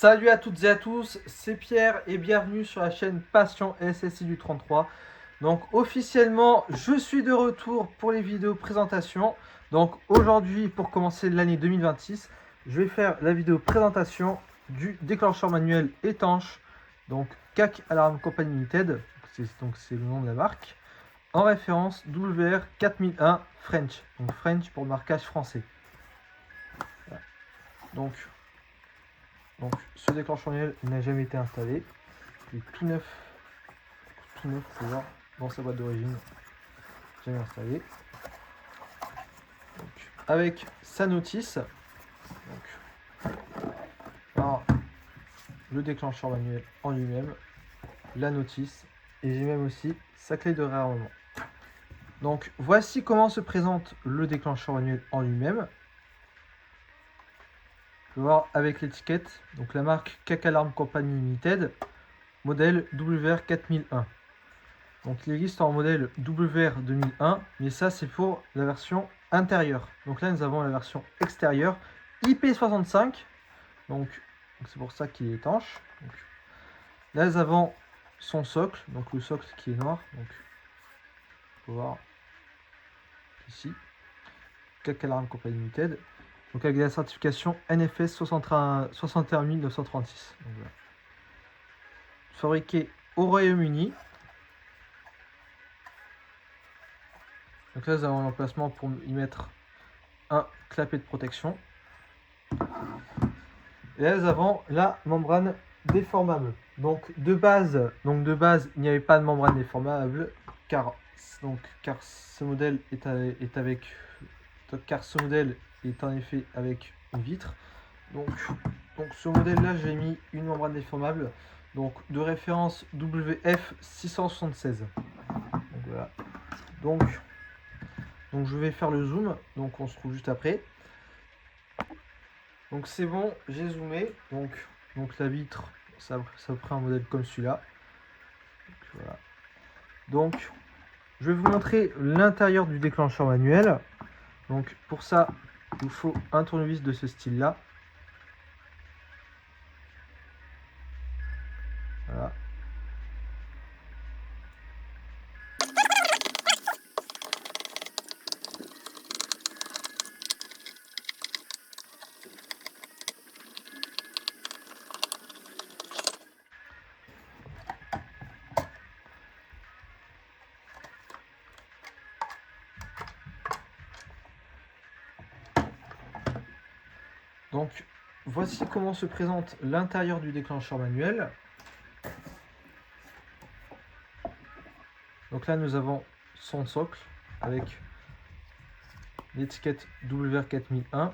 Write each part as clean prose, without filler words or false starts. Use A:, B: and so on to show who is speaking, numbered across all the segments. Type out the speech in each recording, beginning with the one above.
A: Salut à toutes et à tous, c'est Pierre et bienvenue sur la chaîne Passion SSI du 33. Donc officiellement, je suis de retour pour les vidéos présentation. Donc aujourd'hui, pour commencer l'année 2026, je vais faire la vidéo présentation du déclencheur manuel étanche, donc CAC Alarm Company Limited, c'est le nom de la marque, en référence WR 4001 French, donc French pour le marquage français. Voilà. Donc ce déclencheur manuel n'a jamais été installé, il est tout neuf, faut voir dans sa boîte d'origine, jamais installé. Donc, avec sa notice, alors, le déclencheur manuel en lui-même, la notice, et j'ai même aussi sa clé de réarmement. Donc voici comment se présente le déclencheur manuel en lui-même. On peut voir avec l'étiquette, donc la marque CAC Alarm Company Limited, modèle WR 4001. Donc il existe en modèle WR 2001, mais ça c'est pour la version intérieure. Donc là nous avons la version extérieure IP65, donc c'est pour ça qu'il est étanche. Donc, là nous avons son socle, donc le socle qui est noir. Donc on peut voir ici, CAC Alarm Company Limited. Donc avec la certification NFS 61936. Donc, voilà. Fabriqué au Royaume-Uni. Donc là nous avons l'emplacement pour y mettre un clapet de protection. Et là nous avons la membrane déformable. Donc de base, il n'y avait pas de membrane déformable car ce modèle est en effet avec une vitre. Donc ce modèle là j'ai mis une membrane déformable, donc de référence WF 676. Donc voilà. Donc je vais faire le zoom, donc on se trouve juste après. Donc c'est bon, j'ai zoomé. Donc la vitre, ça prend un modèle comme celui-là. Voilà. Donc je vais vous montrer l'intérieur du déclencheur manuel. Donc pour ça, il vous faut un tournevis de ce style-là. Voilà. Donc voici comment se présente l'intérieur du déclencheur manuel. Donc là nous avons son socle avec l'étiquette WR4001.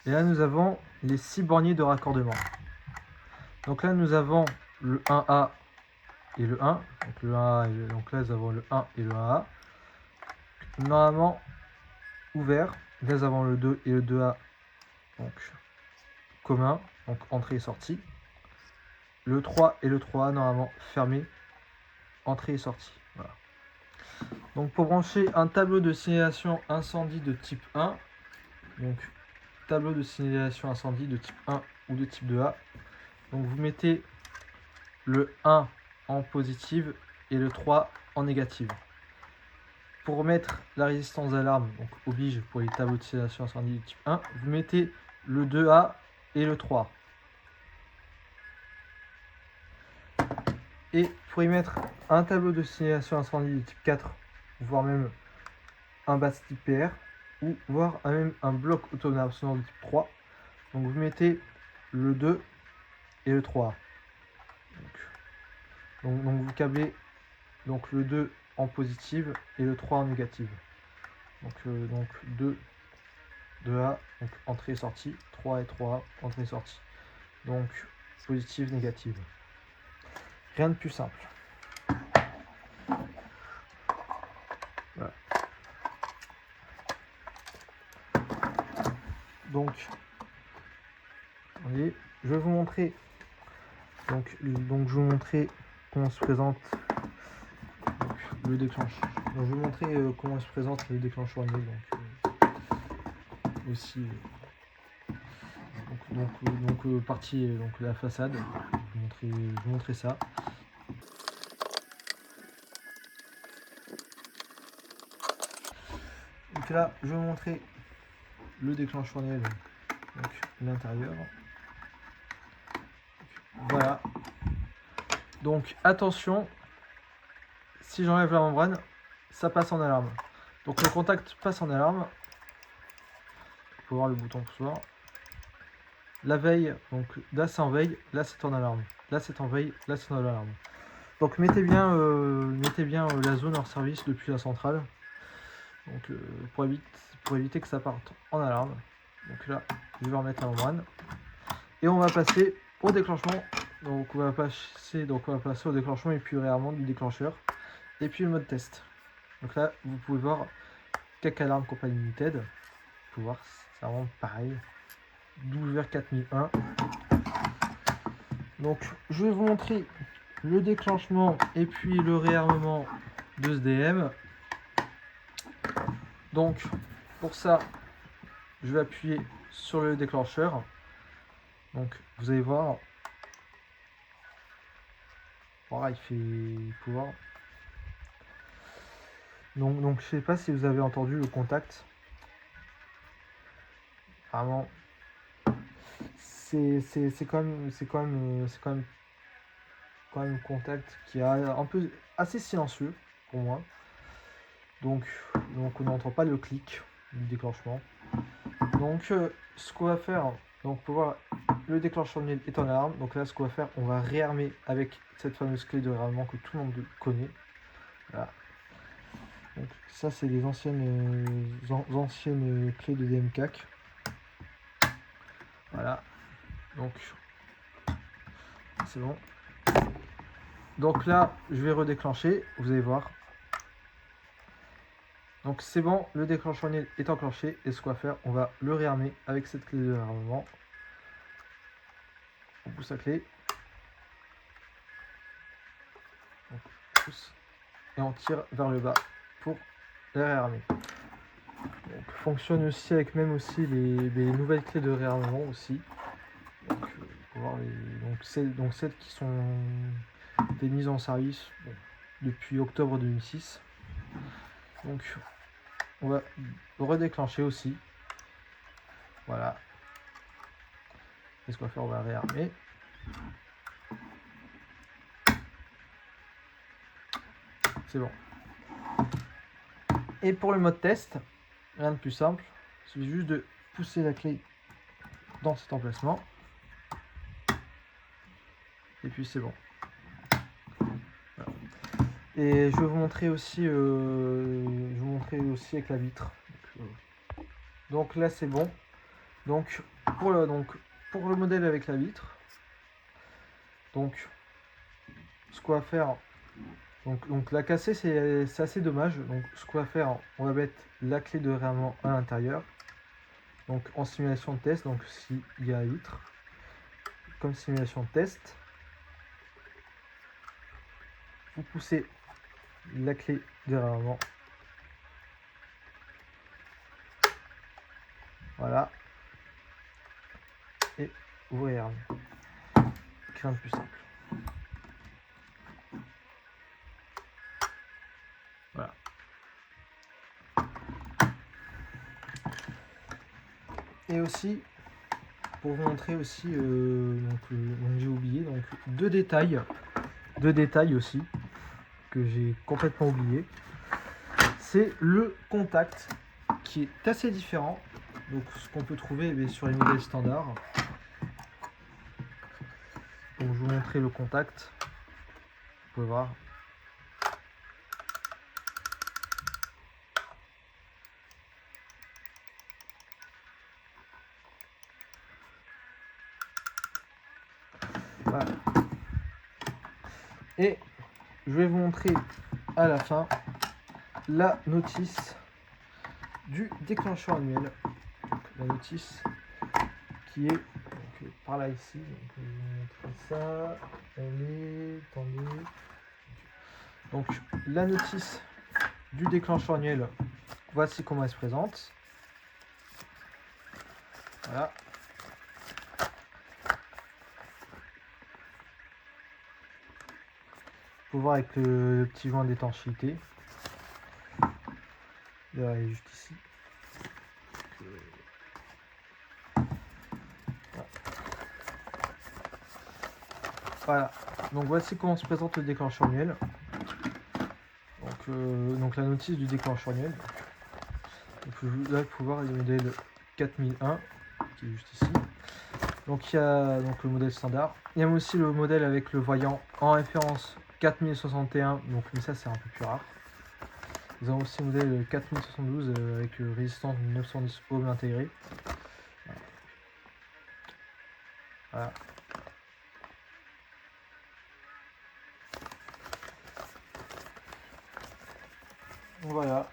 A: Et là nous avons les 6 borniers de raccordement. Donc là nous avons le 1A et le 1. Donc, le 1A donc là nous avons le 1 et le 1A. Normalement ouvert. Là nous avons le 2 et le 2A. Donc commun, donc entrée et sortie. Le 3 et le 3A normalement fermé, entrée et sortie. Voilà. Donc pour brancher un tableau de signalisation incendie de type 1, donc tableau de signalisation incendie de type 1 ou de type 2A, donc vous mettez le 1 en positive et le 3 en négative. Pour mettre la résistance d'alarme, donc oblige pour les tableaux de signalisation incendie de type 1, vous mettez le 2A et le 3. Et pour y mettre un tableau de signalisation incendie de type 4, voire même un bas type PR, ou voire même un bloc autonome sonore de type 3, donc vous mettez le 2 et le 3. Donc vous câblez donc le 2 en positive et le 3 en négative. Donc 2, 2A, donc entrée et sortie, 3 et 3A, entrée et sortie. Donc positive, négative. Rien de plus simple. Voilà. Donc, voyez, je vais vous montrer. Donc je vais vous montrer comment se présente le déclencheur. Donc, je vais vous montrer comment se présente le déclencheur manuel. Donc aussi partie donc la façade. Je vais vous montrer ça. Donc là, je vais vous montrer le déclencheur annuel, donc l'intérieur. Voilà. Donc attention, si j'enlève la membrane, ça passe en alarme. Donc le contact passe en alarme. Il faut voir le bouton poussoir. La veille, donc là c'est en veille, là c'est en alarme. Là c'est en veille, là c'est en alarme. Donc mettez bien la zone hors service depuis la centrale. Donc pour éviter que ça parte en alarme. Donc là, je vais remettre la membrane. Et on va passer au déclenchement. Donc on va passer au déclenchement et puis au réarmement du déclencheur. Et puis le mode test. Donc là, vous pouvez voir CAC Alarm Company Limited. Vous pouvez voir, c'est vraiment pareil. 12R4001. Donc je vais vous montrer le déclenchement et puis le réarmement de ce DM. Donc pour ça, je vais appuyer sur le déclencheur. Donc vous allez voir. Voilà, il faut voir. Donc je sais pas si vous avez entendu le contact. Vraiment, c'est quand même un contact qui est un peu assez silencieux pour moi. Donc on n'entend pas le clic du déclenchement. Donc ce qu'on va faire, donc pour voir le déclencheur est en alarme. Donc là ce qu'on va faire, on va réarmer avec cette fameuse clé de réarmement que tout le monde connaît. Voilà. Donc ça c'est les anciennes clés de DMCAC. Voilà. Donc c'est bon. Donc là je vais redéclencher, vous allez voir. Donc c'est bon, le déclencheur est enclenché et ce qu'on va faire, on va le réarmer avec cette clé de réarmement. On pousse la clé. On pousse et on tire vers le bas pour la réarmer. Donc fonctionne aussi avec même aussi les nouvelles clés de réarmement aussi. Donc, pour voir donc celles qui sont des mises en service depuis octobre 2006. Donc on va redéclencher aussi. Voilà. Et ce qu'on va faire, on va réarmer. C'est bon. Et pour le mode test, rien de plus simple. Il suffit juste de pousser la clé dans cet emplacement. Et puis c'est bon. Voilà. Et je vais vous montrer aussi, avec la vitre. Donc là c'est bon. Donc pour le modèle avec la vitre, donc ce qu'on va faire, donc la casser c'est assez dommage. Donc ce qu'on va faire, on va mettre la clé de réarmement à l'intérieur. Donc en simulation de test, donc s'il y a la vitre, comme simulation de test, vous poussez la clé de réarmement. Voilà. Et vous réarmez. Rien de plus simple. Voilà. Et aussi, pour vous montrer aussi, donc j'ai oublié, donc deux détails aussi, que j'ai complètement oublié. C'est le contact, qui est assez différent. Donc ce qu'on peut trouver sur les modèles standards. Donc je vais vous montrer le contact. Vous pouvez voir. Voilà. Et je vais vous montrer à la fin la notice du déclencheur annuel. Donc, la notice qui est donc, par là ici. Donc, je vais vous montrer ça. Attendez. Donc la notice du déclencheur annuel, voici comment elle se présente. Voilà. faut voir avec le petit joint d'étanchéité. Il est juste ici. Voilà, donc voici comment se présente le déclencheur manuel. Donc la notice du déclencheur manuel. Là, il faut voir le modèle 4001 qui est juste ici. Donc il y a donc le modèle standard. Il y a aussi le modèle avec le voyant en référence 4061. Donc mais ça c'est un peu plus rare. Nous avons aussi le modèle 4072 avec résistance 910 ohms intégrée. Voilà. Voilà.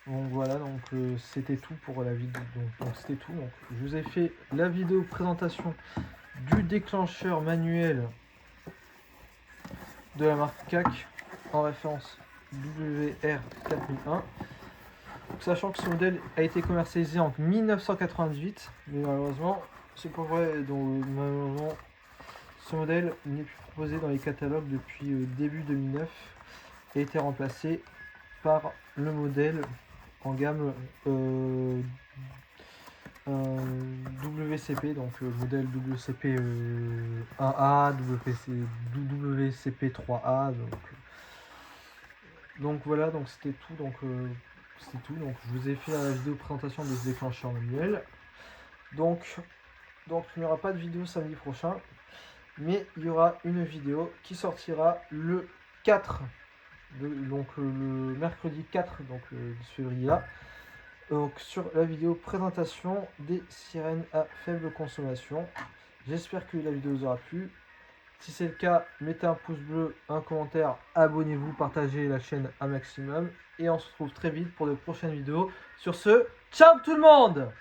A: Donc voilà, donc c'était tout pour la vidéo. Donc c'était tout. Donc je vous ai fait la vidéo présentation du déclencheur manuel de la marque CAC en référence WR4001. Sachant que ce modèle a été commercialisé en 1998, mais malheureusement, c'est pas vrai. Donc malheureusement, ce modèle n'est plus proposé dans les catalogues depuis début 2009 et a été remplacé par le modèle en gamme WCP, donc modèle WCP 1A, WCP 3A, donc voilà, donc c'était tout, donc je vous ai fait la vidéo présentation de ce déclencheur manuel. Donc il n'y aura pas de vidéo samedi prochain, mais il y aura une vidéo qui sortira le 4, donc le mercredi 4 donc, de ce février là. Donc sur la vidéo présentation des sirènes à faible consommation. J'espère que la vidéo vous aura plu. Si c'est le cas, mettez un pouce bleu, un commentaire, abonnez-vous, partagez la chaîne un maximum. Et on se retrouve très vite pour de prochaines vidéos. Sur ce, ciao tout le monde!